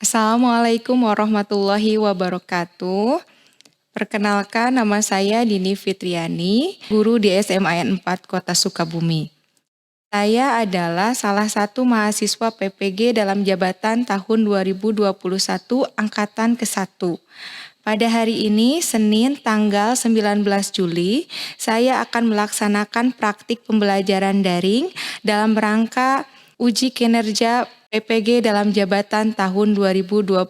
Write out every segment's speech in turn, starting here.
Assalamualaikum warahmatullahi wabarakatuh. Perkenalkan, nama saya Dini Fitriani, guru di SMA N 4 Kota Sukabumi. Saya adalah salah satu mahasiswa PPG dalam jabatan tahun 2021 angkatan ke-1. Pada hari ini, Senin tanggal 19 Juli, saya akan melaksanakan praktik pembelajaran daring dalam rangka uji kinerja PPG dalam jabatan tahun 2021.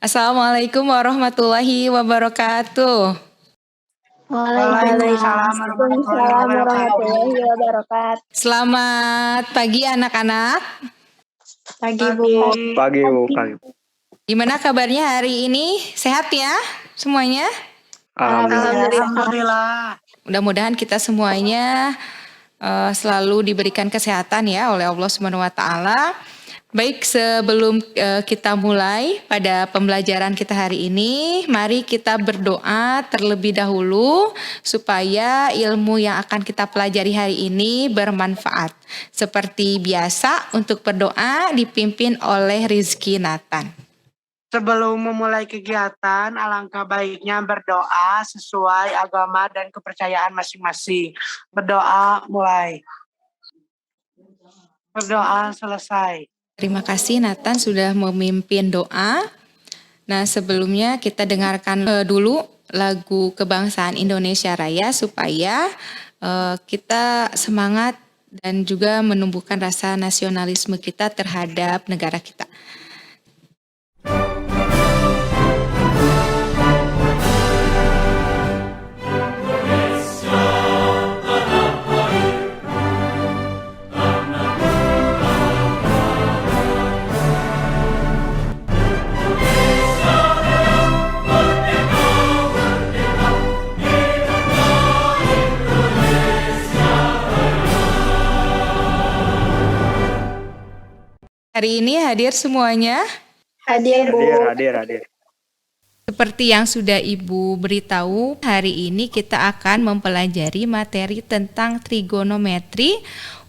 Assalamualaikum warahmatullahi wabarakatuh. Waalaikumsalam warahmatullahi wabarakatuh. Selamat pagi anak-anak. Pagi Bu. Pagi Bu. Gimana kabarnya hari ini? Sehat ya semuanya? Alhamdulillah. Mudah-mudahan kita semuanya selalu diberikan kesehatan ya oleh Allah Subhanahu wa taala. Baik, sebelum kita mulai pada pembelajaran kita hari ini, mari kita berdoa terlebih dahulu supaya ilmu yang akan kita pelajari hari ini bermanfaat. Seperti biasa, untuk berdoa dipimpin oleh Rizky Nathan. Sebelum memulai kegiatan, alangkah baiknya berdoa sesuai agama dan kepercayaan masing-masing. Berdoa mulai. Berdoa selesai. Terima kasih Nathan sudah memimpin doa. Nah, sebelumnya kita dengarkan dulu lagu Kebangsaan Indonesia Raya supaya kita semangat dan juga menumbuhkan rasa nasionalisme kita terhadap negara kita. Hari ini hadir semuanya? Hadir Bu. Hadir. Seperti yang sudah Ibu beritahu, hari ini kita akan mempelajari materi tentang trigonometri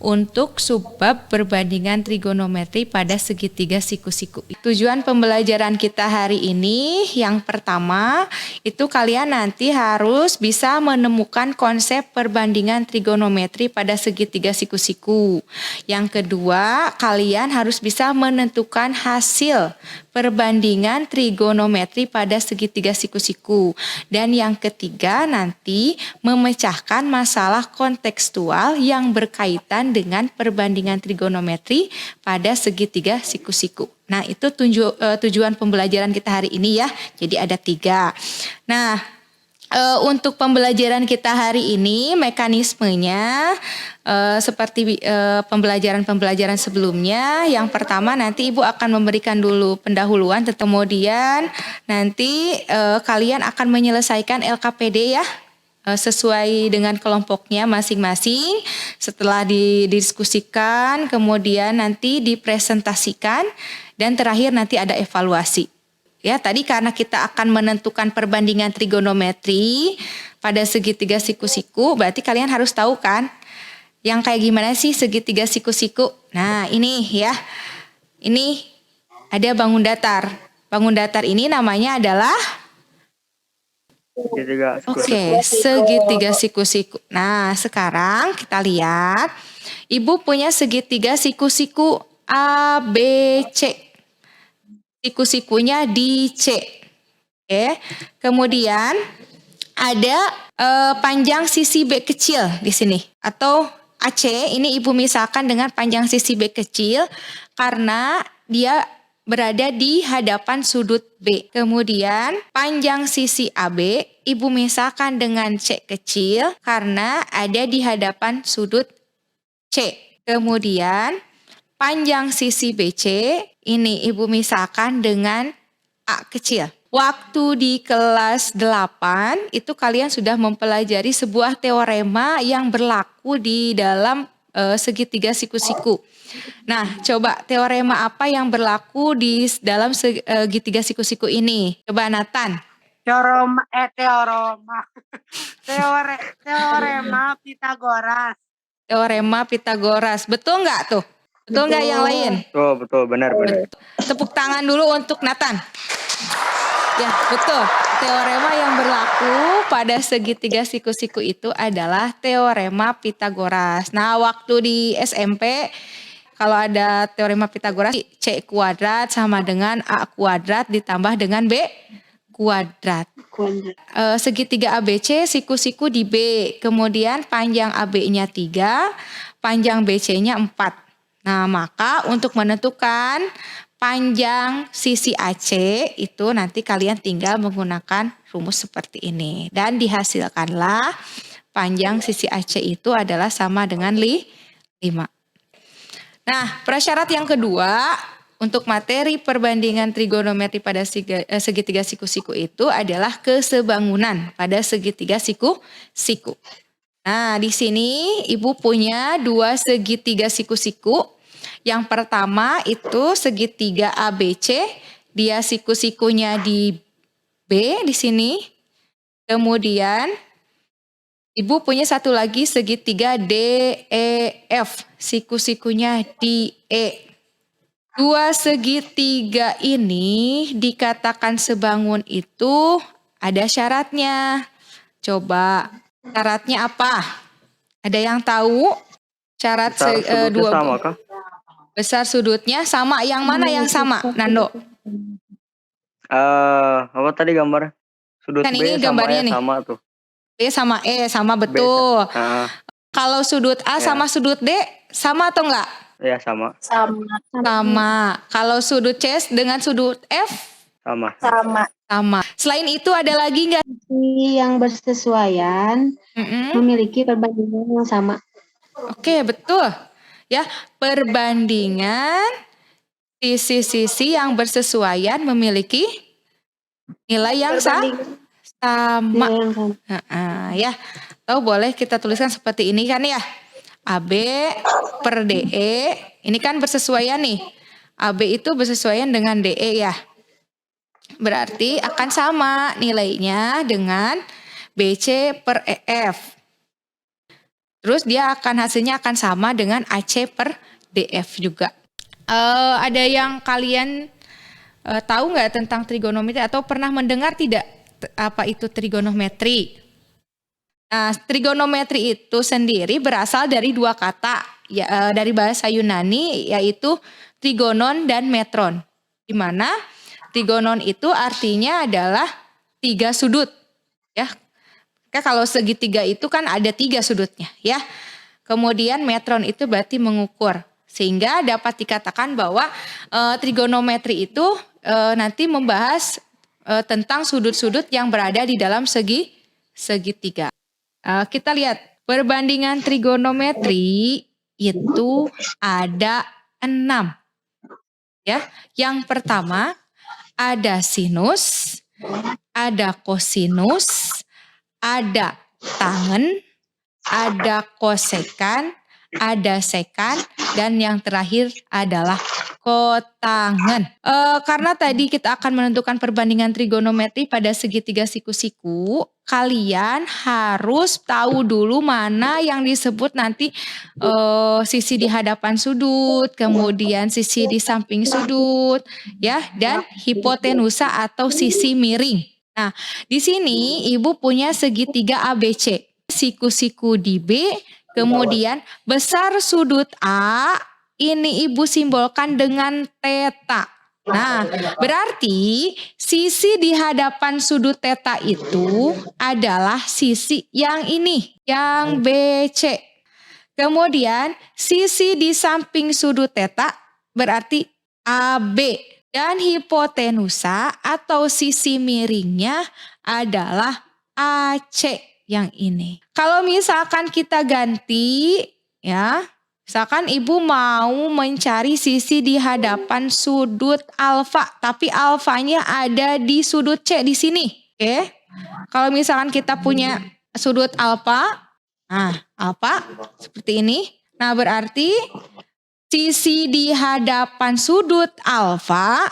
untuk subbab perbandingan trigonometri pada segitiga siku-siku. Tujuan pembelajaran kita hari ini yang pertama, itu kalian nanti harus bisa menemukan konsep perbandingan trigonometri pada segitiga siku-siku. Yang kedua, kalian harus bisa menentukan hasil perbandingan trigonometri pada segitiga siku-siku. Dan yang ketiga nanti memecahkan masalah kontekstual yang berkaitan dengan perbandingan trigonometri pada segitiga siku-siku. Nah, itu tujuan pembelajaran kita hari ini ya. Jadi ada 3. Nah, untuk pembelajaran kita hari ini mekanismenya seperti pembelajaran sebelumnya. Yang pertama nanti Ibu akan memberikan dulu pendahuluan, kemudian nanti kalian akan menyelesaikan LKPD ya, sesuai dengan kelompoknya masing-masing. Setelah didiskusikan, kemudian nanti dipresentasikan, dan terakhir nanti ada evaluasi. Ya, tadi karena kita akan menentukan perbandingan trigonometri pada segitiga siku-siku, berarti kalian harus tahu kan yang kayak gimana sih segitiga siku-siku. Nah, ini ya. Ini ada bangun datar. Bangun datar ini namanya adalah segitiga siku-siku. Nah, sekarang kita lihat Ibu punya segitiga siku-siku A, B, C. Siku-sikunya di C. Oke. Kemudian ada panjang sisi B kecil di sini atau AC. Ini Ibu misalkan dengan panjang sisi B kecil karena dia berada di hadapan sudut B. Kemudian panjang sisi AB Ibu misalkan dengan C kecil karena ada di hadapan sudut C. Kemudian panjang sisi BC ini Ibu misalkan dengan A kecil. Waktu di kelas 8 itu kalian sudah mempelajari sebuah teorema yang berlaku di dalam segitiga siku-siku. Nah, coba teorema apa yang berlaku di dalam segitiga siku-siku ini? Coba Nathan. Teorema Pitagoras. Teorema Pitagoras. Betul nggak tuh? Betul nggak yang lain? Betul, benar. Tepuk tangan dulu untuk Nathan. Ya, betul. Teorema yang berlaku pada segitiga siku-siku itu adalah teorema Pitagoras. Nah, waktu di SMP kalau ada teorema Pitagoras, C kuadrat sama dengan A kuadrat ditambah dengan B kuadrat. Segitiga ABC, siku-siku di B. Kemudian panjang AB-nya 3, panjang BC-nya 4. Nah, maka untuk menentukan panjang sisi AC itu nanti kalian tinggal menggunakan rumus seperti ini. Dan dihasilkanlah panjang sisi AC itu adalah sama dengan 5. Nah, prasyarat yang kedua untuk materi perbandingan trigonometri pada segitiga siku-siku itu adalah kesebangunan pada segitiga siku-siku. Nah, di sini Ibu punya 2 segitiga siku-siku. Yang pertama itu segitiga ABC, dia siku-sikunya di B di sini. Kemudian Ibu punya satu lagi segitiga DEF, siku-sikunya di E. 2 segitiga ini dikatakan sebangun itu ada syaratnya. Coba syaratnya apa? Ada yang tahu? Syarat Sudutnya sama kah? Besar sudutnya sama. Yang mana yang sama, Nando? Apa tadi gambar? Sudut Kan B ini sama gambarnya E nih. sama tuh. B sama E sama betul. Kalau sudut A sama sudut D sama atau enggak? Ya sama. Sama. Kalau sudut C dengan sudut F? Sama. Selain itu ada lagi enggak? Yang bersesuaian memiliki perbandingan yang sama. Oke, betul. Ya, perbandingan sisi-sisi yang bersesuaian memiliki nilai yang sama. Ya, atau boleh kita tuliskan seperti ini kan ya. AB per DE, ini kan bersesuaian nih. AB itu bersesuaian dengan DE ya. Berarti akan sama nilainya dengan BC per EF. Terus dia hasilnya akan sama dengan AC per DF juga. Ada yang kalian tahu nggak tentang trigonometri atau pernah mendengar tidak apa itu trigonometri? Nah, trigonometri itu sendiri berasal dari 2 kata ya, dari bahasa Yunani yaitu trigonon dan metron. Di mana trigonon itu artinya adalah 3 sudut ya. Kalau segitiga itu kan ada 3 sudutnya ya. Kemudian metron itu berarti mengukur. Sehingga dapat dikatakan bahwa trigonometri itu nanti membahas tentang sudut-sudut yang berada di dalam segitiga. Kita lihat perbandingan trigonometri itu ada 6. Ya. Yang pertama ada sinus, ada kosinus, ada tangen, ada kosekan, ada sekan, dan yang terakhir adalah kotangen. Karena tadi kita akan menentukan perbandingan trigonometri pada segitiga siku-siku, kalian harus tahu dulu mana yang disebut nanti sisi di hadapan sudut, kemudian sisi di samping sudut, ya, dan hipotenusa atau sisi miring. Nah, di sini Ibu punya segitiga ABC. Siku-siku di B, kemudian besar sudut A, ini Ibu simbolkan dengan theta. Nah, berarti sisi di hadapan sudut theta itu adalah sisi yang ini, yang BC. Kemudian sisi di samping sudut theta berarti AB. Dan hipotenusa atau sisi miringnya adalah AC yang ini. Kalau misalkan kita ganti ya, misalkan Ibu mau mencari sisi di hadapan sudut alfa, tapi alfanya ada di sudut C di sini. Oke. Kalau misalkan kita punya sudut alfa, nah alfa seperti ini. Nah berarti sisi di hadapan sudut alfa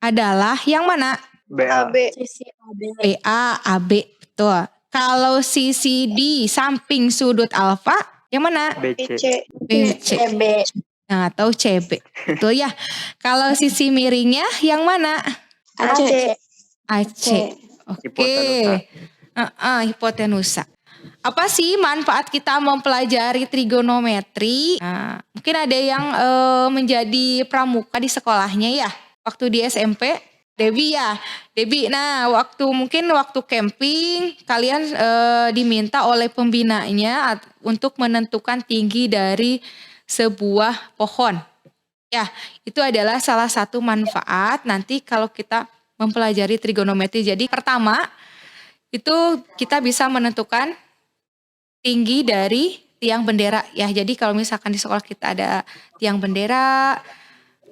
adalah yang mana? BA. Sisi AB. BA, AB. Betul. Kalau sisi di samping sudut alfa, yang mana? BC. BC. CB. Nah, atau CB. Betul ya. Kalau sisi miringnya yang mana? AC. AC. Oke. Hipotenusa. Hipotenusa. Apa sih manfaat kita mempelajari trigonometri? Nah, mungkin ada yang menjadi pramuka di sekolahnya ya, waktu di SMP. Debbie ya, Debbie. Nah, waktu camping, kalian diminta oleh pembinanya untuk menentukan tinggi dari sebuah pohon. Ya, itu adalah salah satu manfaat nanti kalau kita mempelajari trigonometri. Jadi pertama, itu kita bisa menentukan tinggi dari tiang bendera ya. Jadi kalau misalkan di sekolah kita ada tiang bendera,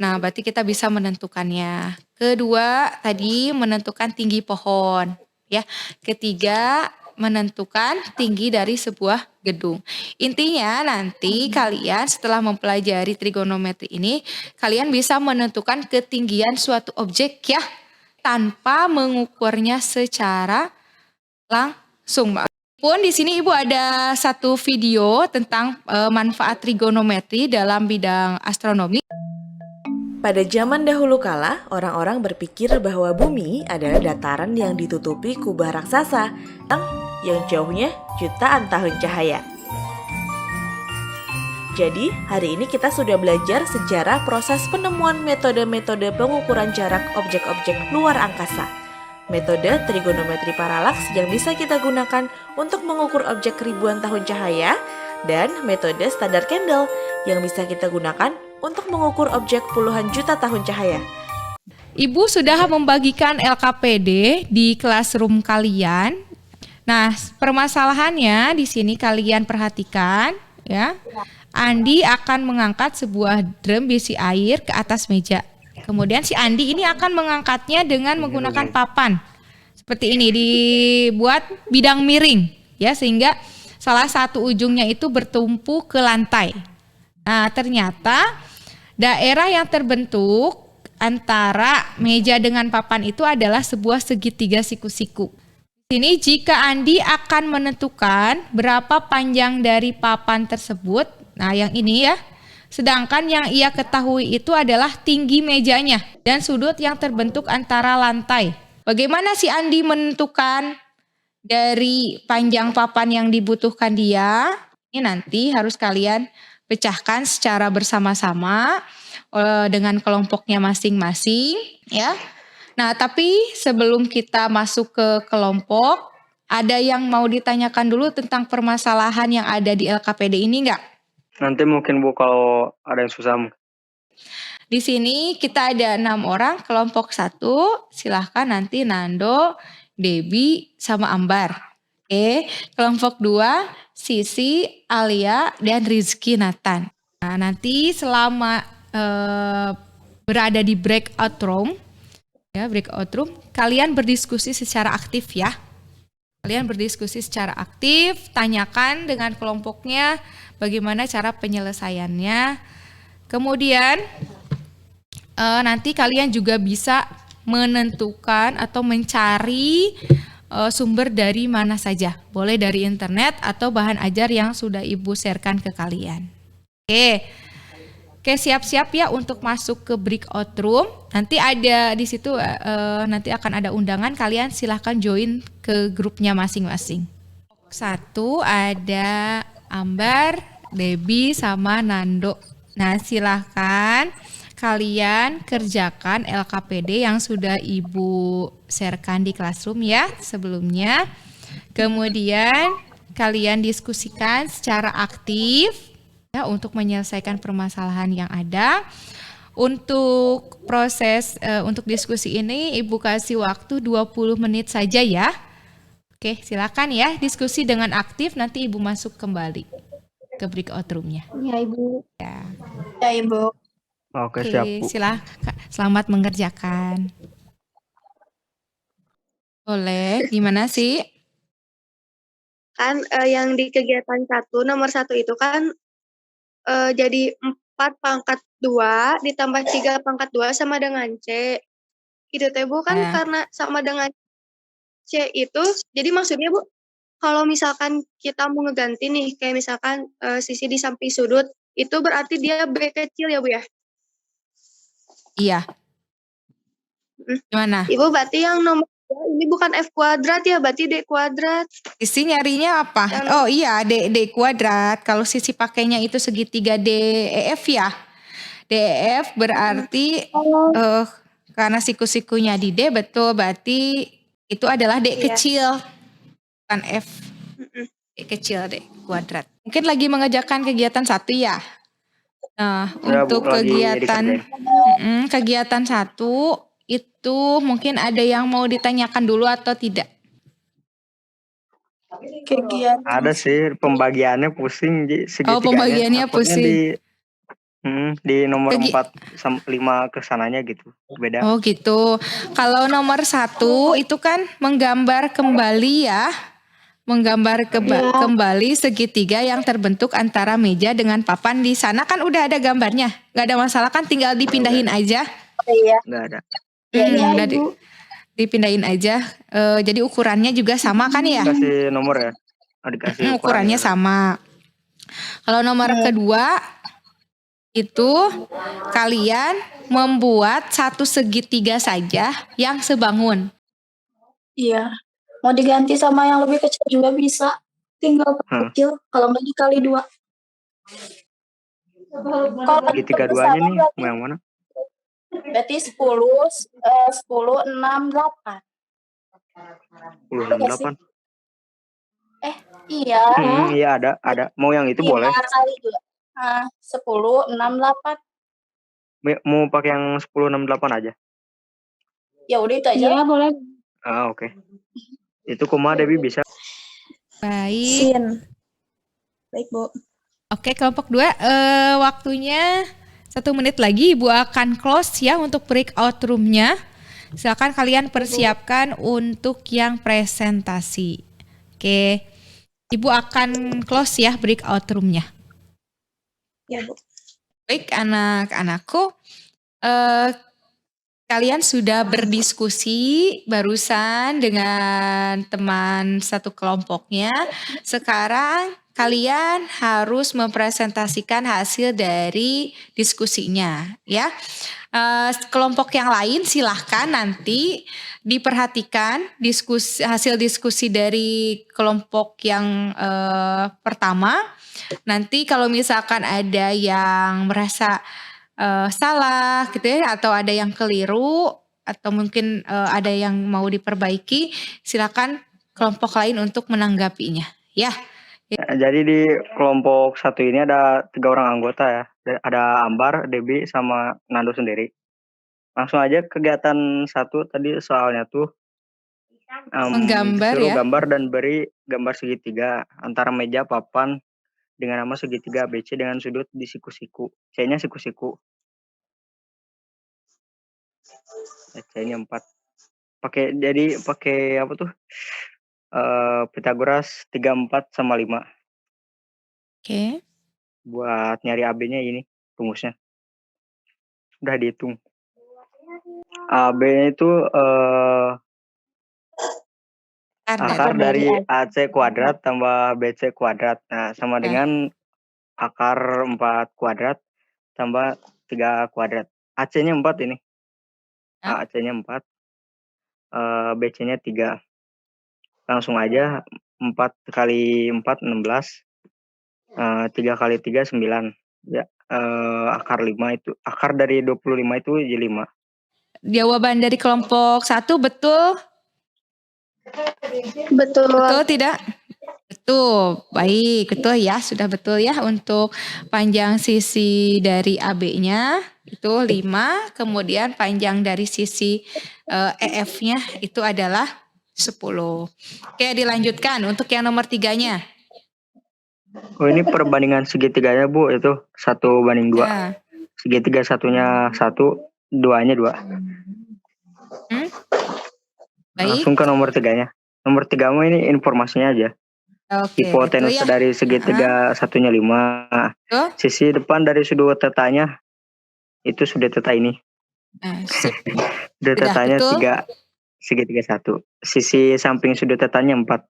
nah berarti kita bisa menentukannya. Kedua, tadi menentukan tinggi pohon ya. Ketiga, menentukan tinggi dari sebuah gedung. Intinya nanti kalian setelah mempelajari trigonometri ini, kalian bisa menentukan ketinggian suatu objek ya, tanpa mengukurnya secara langsung. Pun di sini Ibu ada satu video tentang manfaat trigonometri dalam bidang astronomi. Pada zaman dahulu kala, orang-orang berpikir bahwa bumi adalah dataran yang ditutupi kubah raksasa yang jauhnya jutaan tahun cahaya. Jadi, hari ini kita sudah belajar sejarah proses penemuan metode-metode pengukuran jarak objek-objek luar angkasa. Metode trigonometri paralaks yang bisa kita gunakan untuk mengukur objek ribuan tahun cahaya, dan metode standar Kendall yang bisa kita gunakan untuk mengukur objek puluhan juta tahun cahaya. Ibu sudah membagikan LKPD di classroom kalian. Nah, permasalahannya di sini kalian perhatikan ya. Andi akan mengangkat sebuah drum berisi air ke atas meja. Kemudian si Andi ini akan mengangkatnya dengan menggunakan papan. Seperti ini, dibuat bidang miring ya, sehingga salah satu ujungnya itu bertumpu ke lantai. Nah, ternyata daerah yang terbentuk antara meja dengan papan itu adalah sebuah segitiga siku-siku. Sini jika Andi akan menentukan berapa panjang dari papan tersebut, nah yang ini ya, sedangkan yang ia ketahui itu adalah tinggi mejanya dan sudut yang terbentuk antara lantai. Bagaimana si Andi menentukan dari panjang papan yang dibutuhkan dia? Ini nanti harus kalian pecahkan secara bersama-sama dengan kelompoknya masing-masing ya. Nah, tapi sebelum kita masuk ke kelompok, ada yang mau ditanyakan dulu tentang permasalahan yang ada di LKPD ini enggak? Nanti mungkin Bu kalau ada yang susah. Di sini kita ada 6 orang, kelompok 1, silahkan nanti Nando, Debbie, sama Ambar. Oke, kelompok 2, Sisi, Alia, dan Rizky Nathan. Nah, nanti selama berada di breakout room, kalian berdiskusi secara aktif ya. Kalian berdiskusi secara aktif, tanyakan dengan kelompoknya bagaimana cara penyelesaiannya. Kemudian nanti kalian juga bisa menentukan atau mencari sumber dari mana saja. Boleh dari internet atau bahan ajar yang sudah Ibu sharekan ke kalian. Oke, siap-siap ya untuk masuk ke breakout room. Nanti ada di situ nanti akan ada undangan, kalian silahkan join ke grupnya masing-masing. 1 ada Ambar, Debbie sama Nando. Nah, silahkan kalian kerjakan LKPD yang sudah Ibu sharekan di classroom ya sebelumnya. Kemudian kalian diskusikan secara aktif ya untuk menyelesaikan permasalahan yang ada. Untuk proses untuk diskusi ini Ibu kasih waktu 20 menit saja ya. Oke, silakan ya diskusi dengan aktif, nanti Ibu masuk kembali ke breakout room-nya. Ya, Ibu. Ya. Ya, Ibu. Oke, siap Bu. Silakan. Selamat mengerjakan. Boleh, gimana sih? Kan yang di kegiatan 1, nomor 1 itu kan jadi 4 pangkat 2 ditambah 3 pangkat 2 sama dengan C. itu teh Bu kan karena sama dengan C itu, jadi maksudnya Bu, kalau misalkan kita mau ngeganti nih, kayak misalkan sisi di samping sudut, itu berarti dia B kecil ya Bu ya? Iya. Gimana? Ibu berarti yang nomor 2 ini bukan F kuadrat ya, berarti D kuadrat. Sisi nyarinya apa? Oh iya, D kuadrat. Kalau sisi pakainya itu segitiga DEF ya. DEF berarti karena siku-sikunya di D, betul, berarti itu adalah D kecil, bukan F. D kecil, D kuadrat. Mungkin lagi mengerjakan kegiatan 1 ya. Nah, Ya, untuk Bu, lagi kegiatan 1 itu mungkin ada yang mau ditanyakan dulu atau tidak? Kegiatan. Ada sih, pembagiannya pusing, segitiganya. Pembagiannya pusing. Di nomor 4-5 kesananya gitu, beda. Oh gitu. Kalau nomor 1 itu kan menggambar kembali ya. Menggambar kembali segitiga yang terbentuk antara meja dengan papan. Di sana kan udah ada gambarnya. Gak ada masalah kan, tinggal dipindahin aja. Iya. Nggak ada. Udah dipindahin aja. Jadi ukurannya juga sama kan ya? Kasih nomor ya. Dikasih ukurannya sama. Kalau nomor kedua itu kalian membuat satu segitiga saja yang sebangun. Iya. Mau diganti sama yang lebih kecil juga bisa. Tinggal kecil. Kalau nggak dikali 2. Segitiga 2-nya nih, mau yang mana? Berarti 10, 6, 8. 10, 6, 8. Iya. Iya ada. Mau yang itu boleh. 5 kali 2. 10, 6, 8. Mau pakai yang 10, 6, 8 aja? Ya udah itu aja. Iya, boleh. Oke. Itu kumaha Debbie bisa? Baik. Baik, Bu. Oke, kelompok 2, waktunya 1 menit lagi Ibu akan close ya untuk breakout room-nya. Silakan kalian persiapkan untuk yang presentasi. Oke. Ibu akan close ya breakout room-nya. Ya, Bu. Baik, anak-anakku. Kalian sudah berdiskusi barusan dengan teman satu kelompoknya. Sekarang kalian harus mempresentasikan hasil dari diskusinya, ya. Kelompok yang lain silahkan nanti diperhatikan hasil diskusi dari kelompok yang pertama. Nanti kalau misalkan ada yang merasa salah gitu ya, atau ada yang keliru, atau mungkin ada yang mau diperbaiki, silakan kelompok lain untuk menanggapinya, ya. Jadi di kelompok 1 ini ada 3 orang anggota ya. Ada Ambar, Debbie, sama Nando sendiri. Langsung aja kegiatan 1 tadi soalnya tuh menggambar suruh ya. gambar dan beri gambar segitiga antara meja papan dengan nama segitiga ABC dengan sudut di siku-siku. C-nya siku-siku. C-nya 4. Pakai apa tuh? Pitagoras 3, 4 sama 5. Oke. Buat nyari AB-nya ini rumusnya. Udah dihitung. AB-nya itu akar dari AC kuadrat tambah BC kuadrat. Nah, sama dengan akar 4 kuadrat tambah 3 kuadrat. AC-nya 4 ini. AC-nya 4. BC-nya 3. Langsung aja 4 kali 4, 16. 3 kali 3, 9. Ya, akar 5 itu. Akar dari 25 itu jadi 5. Jawaban dari kelompok 1 betul? Betul. Betul tidak? Betul, baik, betul ya, sudah betul ya. Untuk panjang sisi dari AB-nya itu 5, kemudian panjang dari sisi EF-nya itu adalah 10. Oke, dilanjutkan untuk yang nomor 3-nya. Oh, ini perbandingan segitiganya Bu, itu 1:2. Segitiga satunya 1, 2-nya 2. Baik. Langsung ke nomor 3-nya. Nomor 3 ini informasinya aja. Oke, Hipotenusa dari segitiga satunya 5. Sisi depan dari sudut tetanya itu sudut teta ini. Sudut tetanya 3, segitiga 1. Sisi samping sudut tetanya 4,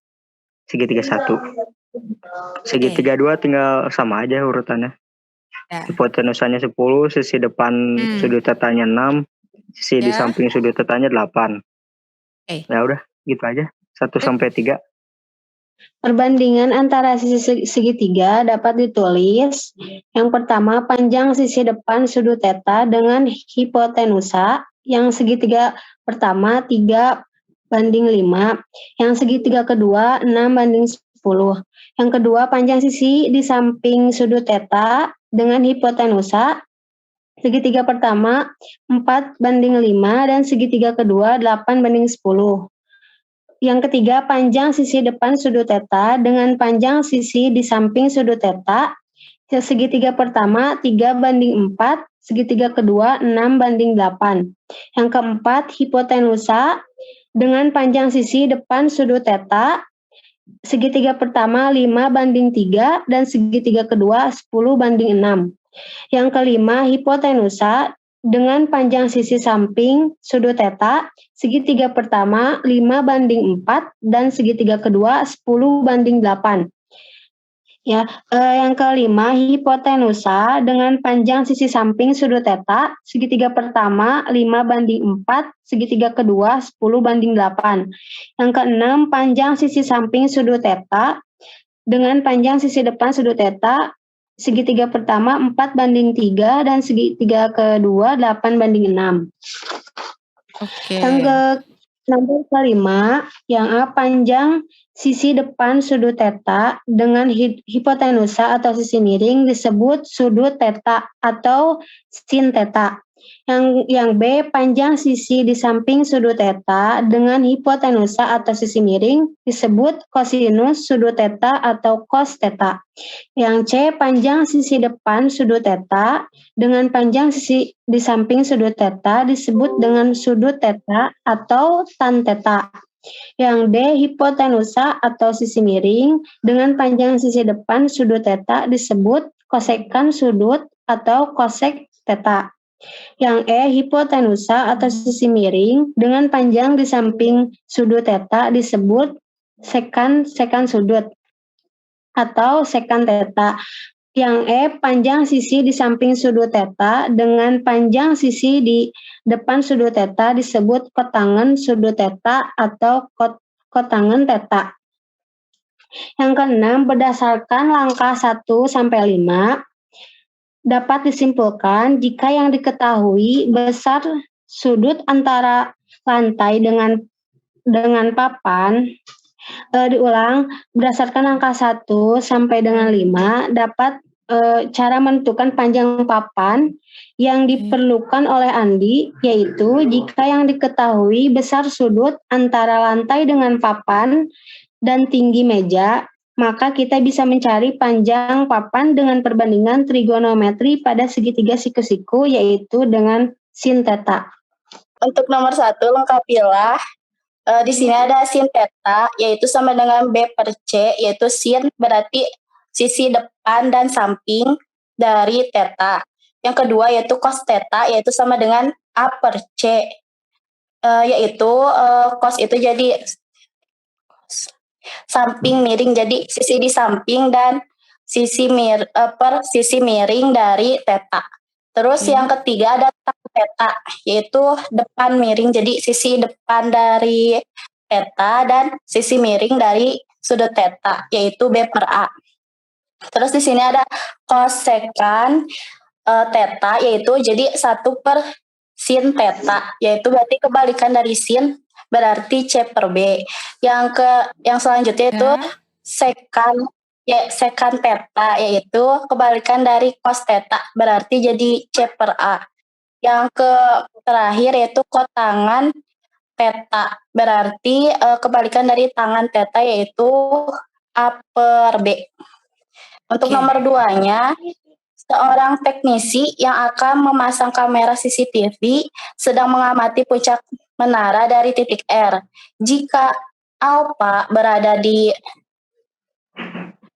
segitiga 1. Segitiga 2 tinggal sama aja urutannya. Hipotenusanya 10, sisi depan sudut tetanya 6, sisi di samping sudut tetanya 8. Ya udah, gitu aja. 1 sampai 3. Perbandingan antara sisi segitiga dapat ditulis. Yang pertama, panjang sisi depan sudut theta dengan hipotenusa. Yang segitiga pertama 3:5. Yang segitiga kedua 6:10. Yang kedua, panjang sisi di samping sudut theta dengan hipotenusa. Segitiga pertama 4:5 dan segitiga kedua 8:10. Yang ketiga, panjang sisi depan sudut theta dengan panjang sisi di samping sudut theta. Segitiga pertama 3:4, segitiga kedua 6:8. Yang keempat, hipotenusa dengan panjang sisi depan sudut theta. Segitiga pertama 5:3 dan segitiga kedua 10:6. Yang kelima, hipotenusa dengan panjang sisi samping sudut theta. Segitiga pertama 5:4 dan segitiga kedua 10:8. Yang kelima, hipotenusa dengan panjang sisi samping sudut theta. Segitiga pertama 5:4, segitiga kedua 10:8. Yang keenam, panjang sisi samping sudut theta dengan panjang sisi depan sudut theta. Segitiga pertama 4:3 dan segitiga kedua 8:6. Yang nomor kelima, yang A, panjang sisi depan sudut theta dengan hipotenusa atau sisi miring disebut sudut theta atau sin theta. Yang B, panjang sisi di samping sudut theta dengan hipotenusa atau sisi miring disebut kosinus sudut theta atau cos theta. Yang C, panjang sisi depan sudut theta dengan panjang sisi di samping sudut theta disebut dengan sudut theta atau tan theta. Yang D, hipotenusa atau sisi miring dengan panjang sisi depan sudut theta disebut kosekan sudut atau kosek theta. Yang E, hipotenusa atau sisi miring dengan panjang di samping sudut theta disebut sekan sudut atau sekan theta. Yang E, panjang sisi di samping sudut theta dengan panjang sisi di depan sudut theta disebut kotangen sudut theta atau kotangen theta. Yang keenam, berdasarkan langkah 1-5, dapat disimpulkan jika yang diketahui besar sudut antara lantai dengan papan. Diulang, berdasarkan angka 1-5 dapat cara menentukan panjang papan yang diperlukan oleh Andi, yaitu jika yang diketahui besar sudut antara lantai dengan papan dan tinggi meja, maka kita bisa mencari panjang papan dengan perbandingan trigonometri pada segitiga siku-siku, yaitu dengan sin theta. Untuk nomor 1, lengkapilah. Di sini ada sin theta, yaitu sama dengan B/C, yaitu sin berarti sisi depan dan samping dari theta. Yang kedua yaitu cos theta, yaitu sama dengan A/C, yaitu cos itu jadi samping miring, jadi sisi di samping dan sisi miring dari theta. Terus yang ketiga ada tan theta, yaitu depan miring, jadi sisi depan dari theta dan sisi miring dari sudut theta, yaitu B/A. Terus di sini ada kosekan theta, yaitu jadi 1/sin theta, yaitu berarti kebalikan dari sin, berarti C/B. Yang selanjutnya itu sekan theta, yaitu kebalikan dari cos theta, berarti jadi C/A. Yang terakhir yaitu kotangan theta, berarti kebalikan dari tangan theta, yaitu A/B. Untuk nomor 2-nya, seorang teknisi yang akan memasang kamera CCTV sedang mengamati puncak menara dari titik R. Jika alfa berada di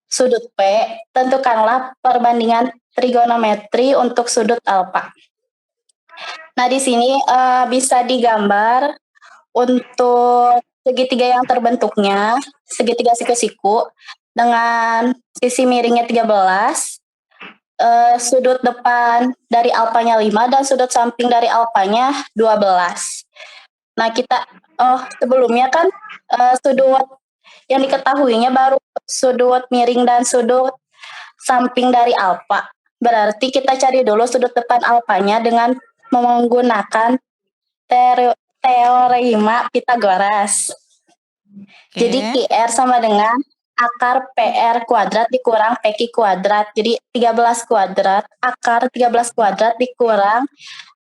sudut P, tentukanlah perbandingan trigonometri untuk sudut alfa. Nah, di sini bisa digambar untuk segitiga yang terbentuknya, segitiga siku-siku dengan sisi miringnya 13, sudut depan dari alfanya 5 dan sudut samping dari alfanya 12. Nah, sebelumnya kan sudut yang diketahuinya baru sudut miring dan sudut samping dari alfa. Berarti kita cari dulu sudut depan alfanya dengan menggunakan teorema Pythagoras. Jadi QR sama dengan akar PR kuadrat dikurang PQ kuadrat. Jadi 13 kuadrat, akar 13 kuadrat dikurang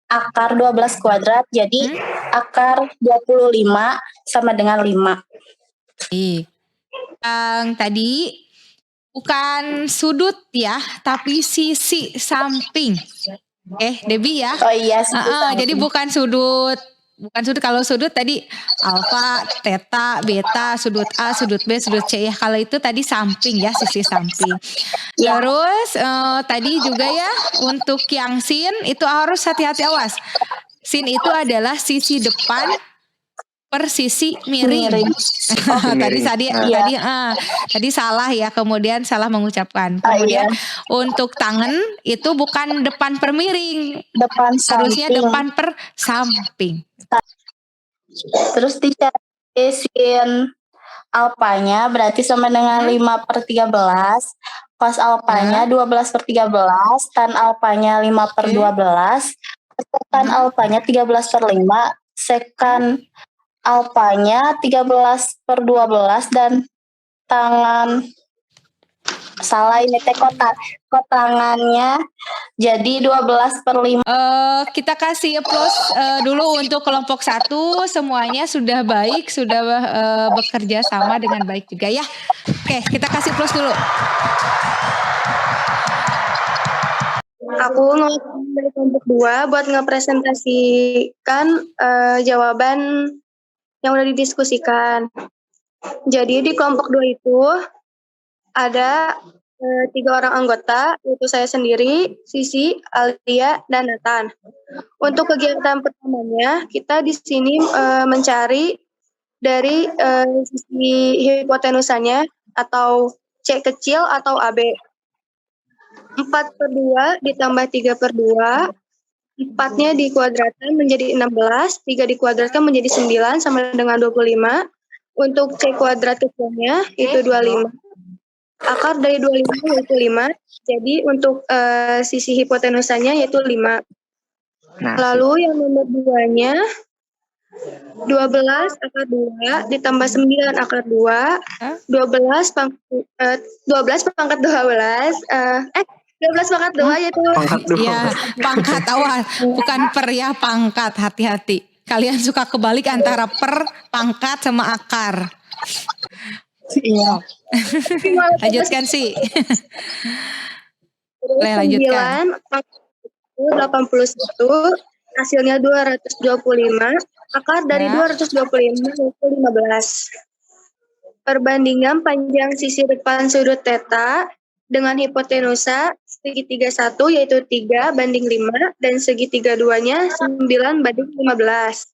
akar 12 kuadrat. Jadi akar 25 sama dengan 5. Yang tadi bukan sudut ya, tapi sisi samping. Debbie ya. Oh iya, jadi bukan sudut. Kalau sudut tadi alfa, theta, beta, sudut A, sudut B, sudut C ya. Kalau itu tadi samping ya, sisi samping. Terus tadi juga ya untuk yang sin itu harus hati-hati, awas. Sin itu adalah sisi depan per sisi miring. Tadi salah ya, kemudian salah mengucapkan. Kemudian untuk tangan itu bukan depan per miring, harusnya depan per samping. Terus dicari sin alfanya berarti sama dengan 5/13, cos alfanya 12/13, tan alfanya 5/12, tan alfanya 13/5, sekan alfanya 13/12 dan tangan salah ini kotangannya jadi 12/5. Kita kasih applause dulu untuk kelompok 1, semuanya sudah baik, sudah bekerja sama dengan baik juga ya. Oke, kita kasih applause dulu. Aku dari kelompok 2 buat ngepresentasikan jawaban yang udah didiskusikan. Jadi di kelompok 2 itu ada 3 orang anggota, yaitu saya sendiri, Sisi, Alia, dan Nathan. Untuk kegiatan pertamanya, kita di sini mencari dari sisi hipotenusanya atau C kecil atau AB. 4/2 ditambah 3/2, 4-nya dikuadratkan menjadi 16, 3 dikuadratkan menjadi 9 sama dengan 25. Untuk C kuadrat kecilnya itu 25. Akar dari 25 yaitu 5. Jadi untuk sisi hipotenusanya yaitu 5. Lalu yang nomor 2-nya 12 akar 2 ditambah 9 akar 2, 12 pangkat 12, 12 pangkat 2 yaitu pangkat awal, bukan per ya, pangkat, hati-hati. Kalian suka kebalik antara per, pangkat sama akar. Iya. Lanjutkan sih. Boleh lanjutkan. 81, hasilnya 225, akar dari 225 yaitu 15. Perbandingan panjang sisi depan sudut theta dengan hipotenusa segitiga 1 yaitu 3/5 dan segitiga 2-nya 9/15.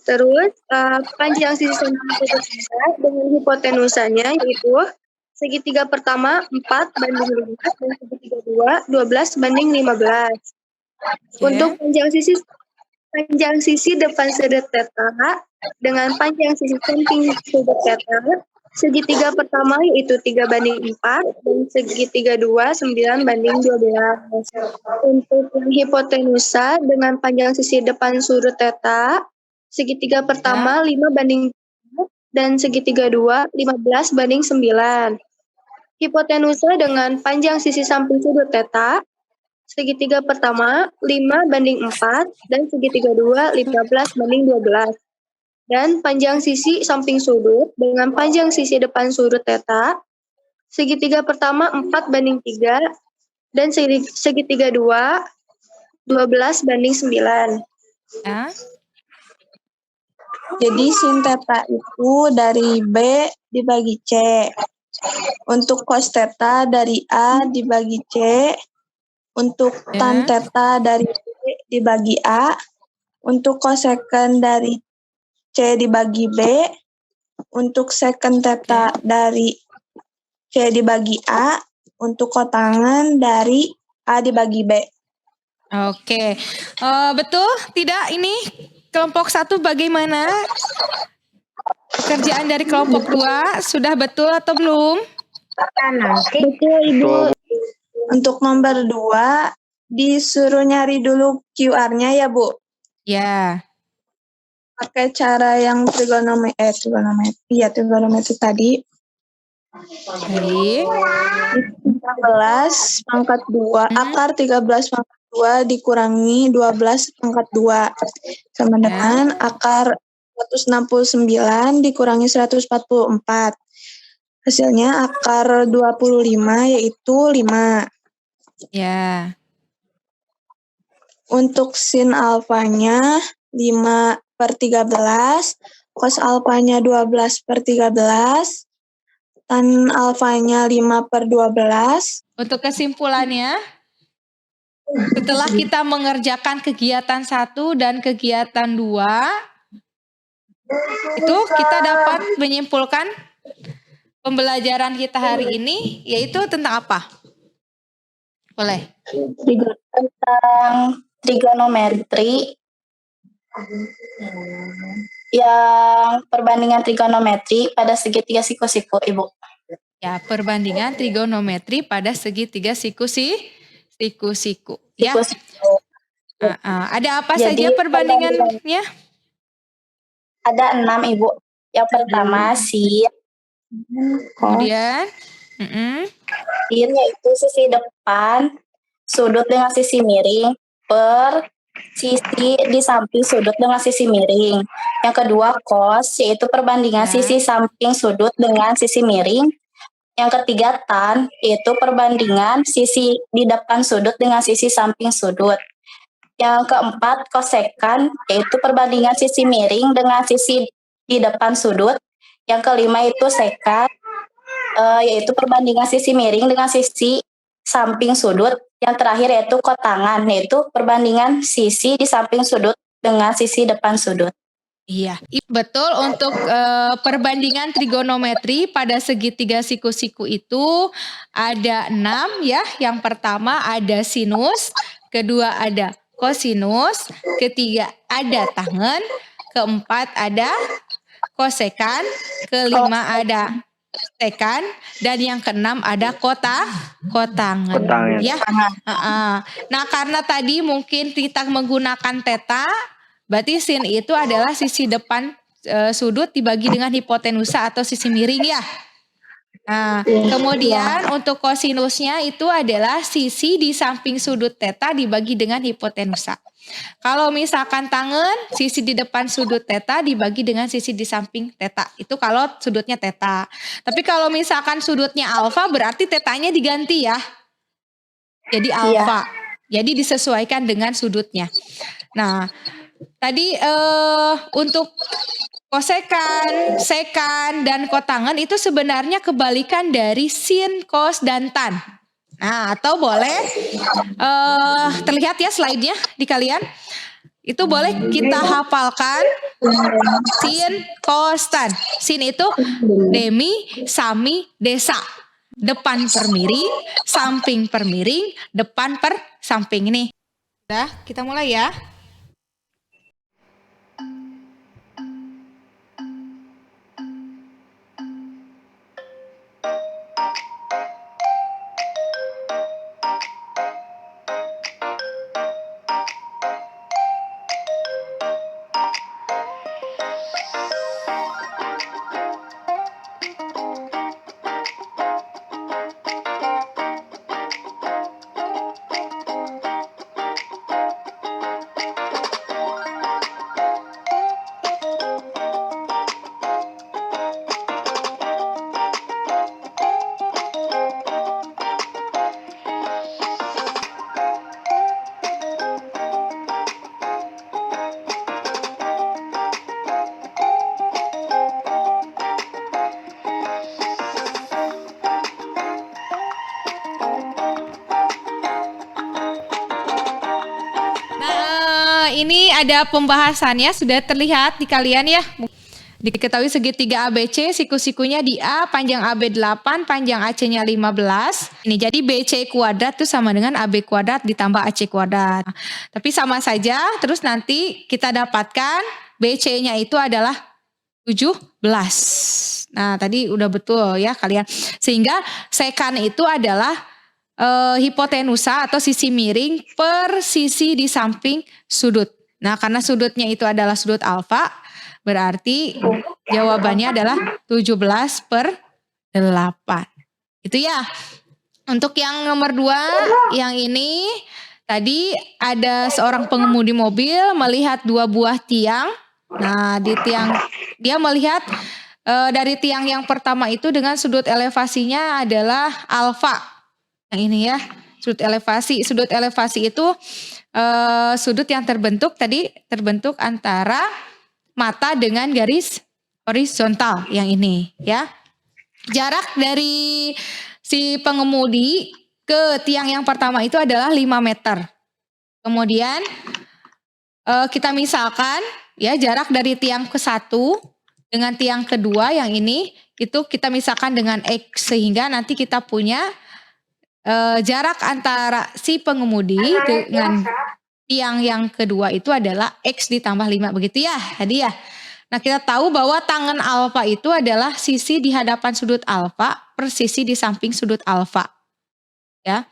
Terus panjang sisi samping sudut theta dengan hipotenusanya yaitu segitiga pertama 4/5 dan segitiga 2 12/15. Untuk panjang sisi depan sudut theta dengan panjang sisi samping sudut theta, segitiga pertama yaitu 3/4 dan segitiga 2 9/12. Untuk yang hipotenusa dengan panjang sisi depan sudut theta, segitiga pertama 5/3 dan segitiga 2 15/9. Hipotenusa dengan panjang sisi samping sudut theta, segitiga pertama 5/4 dan segitiga 2 15/12. Dan panjang sisi samping sudut dengan panjang sisi depan sudut theta, segitiga pertama 4/3 dan segitiga 2 12/9. Jadi sin theta itu dari B dibagi C. Untuk cos theta dari A dibagi C. Untuk tan theta dari B dibagi A, untuk cosecant dari C dibagi B, untuk secant theta dari C dibagi A, untuk kotangan dari A dibagi B. Oke, betul tidak ini kelompok 1 bagaimana? Pekerjaan dari kelompok 2 sudah betul atau belum? Betul, Ibu. Untuk nomor 2, disuruh nyari dulu QR-nya ya, Bu? Ya. Pakai cara yang trigonometri tadi. Baik. 13 pangkat 2, akar 13 pangkat 2 dikurangi 12 pangkat 2. Sama dengan akar 169 dikurangi 144. Hasilnya akar 25 yaitu 5. Ya. Untuk sin alfanya 5/13, cos alfanya 12/13, tan alfanya 5/12. Untuk kesimpulannya, setelah kita mengerjakan kegiatan 1 dan kegiatan 2, itu kita dapat menyimpulkan pembelajaran kita hari ini yaitu tentang apa? Boleh. Tentang trigonometri, yang perbandingan trigonometri pada segitiga siku-siku, Ibu. Ya, perbandingan trigonometri pada segitiga siku-siku. Ya. Ada apa Jadi, saja perbandingannya? Ada 6, Ibu. Yang pertama sin. Kemudian, sin yaitu sisi depan sudut dengan sisi miring per sisi di samping sudut dengan sisi miring. Yang kedua cos yaitu perbandingan sisi samping sudut dengan sisi miring. Yang ketiga tan yaitu perbandingan sisi di depan sudut dengan sisi samping sudut. Yang keempat kosekan yaitu perbandingan sisi miring dengan sisi di depan sudut. Yang kelima itu sekan yaitu perbandingan sisi miring dengan sisi samping sudut. Yang terakhir yaitu kotangan yaitu perbandingan sisi di samping sudut dengan sisi depan sudut. Iya, betul. Untuk perbandingan trigonometri pada segitiga siku-siku itu ada 6 ya. Yang pertama ada sinus, kedua ada kosinus, ketiga ada tangen, keempat ada kosekan, kelima ada sekan, dan yang keenam ada kotangan. Ya. Nah, karena tadi mungkin kita menggunakan theta, berarti sin itu adalah sisi depan sudut dibagi dengan hipotenusa atau sisi miring ya. Nah, kemudian untuk kosinusnya itu adalah sisi di samping sudut theta dibagi dengan hipotenusa. Kalau misalkan tangen, sisi di depan sudut theta dibagi dengan sisi di samping theta. Itu kalau sudutnya theta. Tapi kalau misalkan sudutnya alfa berarti tetanya diganti ya. Jadi alfa. Jadi disesuaikan dengan sudutnya. Nah, tadi untuk kosekan, sekan, dan kotangan itu sebenarnya kebalikan dari sin, kos, dan tan. Nah, atau boleh terlihat ya slide-nya di kalian. Itu boleh kita hafalkan sin, kos, tan. Sin itu demi, sami, desa. Depan per miring, samping per miring, depan per samping ini. Udah, kita mulai ya. ini ada pembahasannya sudah terlihat di kalian ya. Diketahui segitiga ABC, siku-sikunya di A, panjang AB 8, panjang AC-nya 15. Ini jadi BC kuadrat itu sama dengan AB kuadrat ditambah AC kuadrat. Tapi sama saja, terus nanti kita dapatkan BC-nya itu adalah 17. Nah, tadi udah betul ya kalian. Sehingga sekan itu adalah hipotenusa atau sisi miring per sisi di samping sudut. Nah, karena sudutnya itu adalah sudut alfa, berarti jawabannya adalah 17/8. Itu ya. Untuk yang nomor 2, yang ini tadi ada seorang pengemudi mobil melihat 2 buah tiang. Nah, di tiang dia melihat dari tiang yang pertama itu dengan sudut elevasinya adalah alfa. Yang ini ya, sudut elevasi. Sudut elevasi itu sudut yang terbentuk antara mata dengan garis horizontal yang ini ya. Jarak dari si pengemudi ke tiang yang pertama itu adalah 5 meter. Kemudian kita misalkan ya jarak dari tiang ke-1 dengan tiang kedua yang ini itu kita misalkan dengan X, sehingga nanti kita punya jarak antara si pengemudi dengan tiang yang kedua itu adalah X ditambah 5, begitu ya tadi ya. Nah, kita tahu bahwa tangen alfa itu adalah sisi di hadapan sudut alfa per sisi di samping sudut alfa. Ya.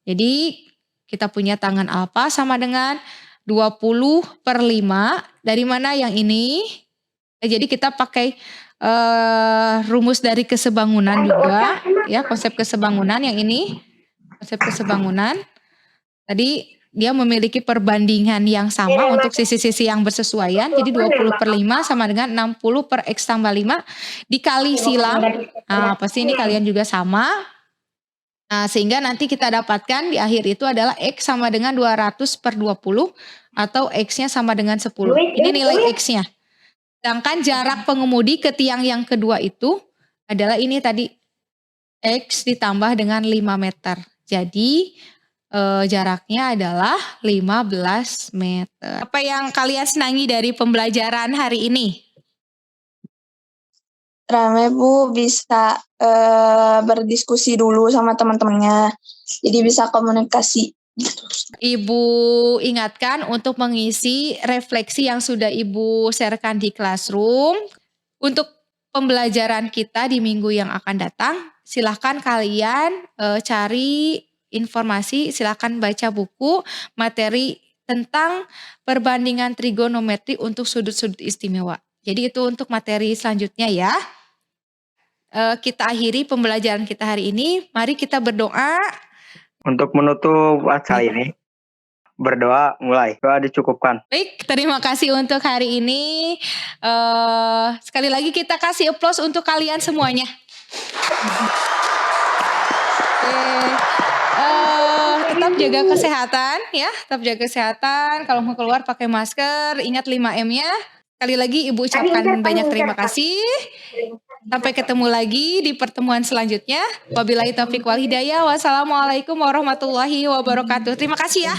Jadi kita punya tangen alfa sama dengan 20/5. Dari mana yang ini? Jadi kita pakai rumus dari kesebangunan juga ya, konsep kesebangunan yang ini. Konsep kesebangunan. Tadi dia memiliki perbandingan yang sama untuk sisi-sisi yang bersesuaian. Jadi 20/5 sama dengan 60/X tambah 5 dikali silang. Nah, pasti ini kalian juga sama. Nah, sehingga nanti kita dapatkan di akhir itu adalah X sama dengan 200/20 atau X-nya sama dengan 10. Ini nilai X-nya. Sedangkan jarak pengemudi ke tiang yang kedua itu adalah ini tadi. X ditambah dengan 5 meter. Jadi jaraknya adalah 15 meter. Apa yang kalian senangi dari pembelajaran hari ini? Rame Bu, bisa berdiskusi dulu sama teman-temannya. Jadi bisa komunikasi gitu. Ibu ingatkan untuk mengisi refleksi yang sudah Ibu sharekan di classroom. Untuk pembelajaran kita di minggu yang akan datang, silahkan kalian cari informasi, silahkan baca buku materi tentang perbandingan trigonometri untuk sudut-sudut istimewa. Jadi itu untuk materi selanjutnya ya. Kita akhiri pembelajaran kita hari ini. Mari kita berdoa. Untuk menutup acara ini, berdoa mulai. Doa dicukupkan. Baik, terima kasih untuk hari ini. Sekali lagi kita kasih applause untuk kalian semuanya. Tetap jaga kesehatan ya, tetap jaga kesehatan. Kalau mau keluar pakai masker, ingat 5M-nya. Sekali lagi Ibu ucapkan banyak terima kasih. Sampai ketemu lagi di pertemuan selanjutnya. Wabillahi taufiq wal hidayah. Wassalamualaikum warahmatullahi wabarakatuh. Terima kasih ya.